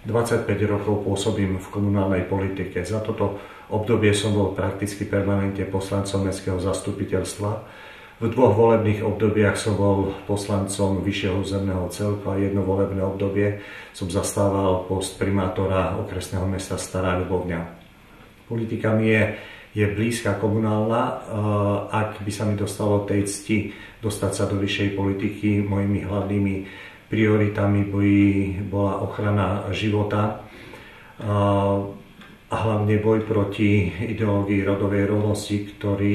25 rokov pôsobím v komunálnej politike. Za toto obdobie som bol prakticky permanentne poslancom mestského zastupiteľstva. V 2 volebných obdobiach som bol poslancom vyššieho územného celku a 1 volebné obdobie som zastával post primátora okresného mesta Stará Ľubovňa. Politika mi je blízka komunálna. Ak by sa mi dostalo tej cti dostať sa do vyššej politiky, mojimi hlavnými prioritami bola ochrana života a hlavne boj proti ideológii rodovej rovnosti, ktorý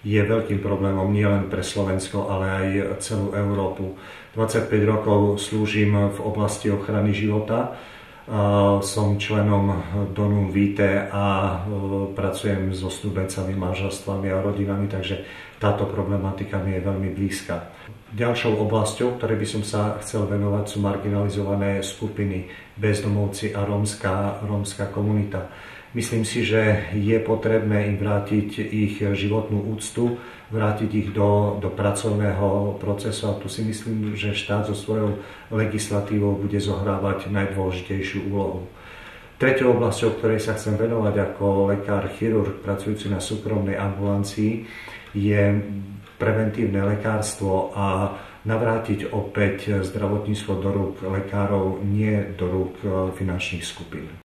je veľkým problémom nielen pre Slovensko, ale aj celú Európu. 25 rokov slúžim v oblasti ochrany života. Som členom Donum Vitae a pracujem so snúbencami, manželstvami a rodinami, takže táto problematika mi je veľmi blízka. Ďalšou oblasťou, ktorej by som sa chcel venovať, sú marginalizované skupiny, bezdomovci a rómska komunita. Myslím si, že je potrebné im vrátiť ich životnú úctu, vrátiť ich do pracovného procesu a tu si myslím, že štát so svojou legislatívou bude zohrávať najdôležitejšiu úlohu. Treťou oblasťou, ktorej sa chcem venovať ako lekár-chirurg pracujúci na súkromnej ambulancii, je preventívne lekárstvo a navrátiť opäť zdravotníctvo do rúk lekárov, nie do rúk finančných skupín.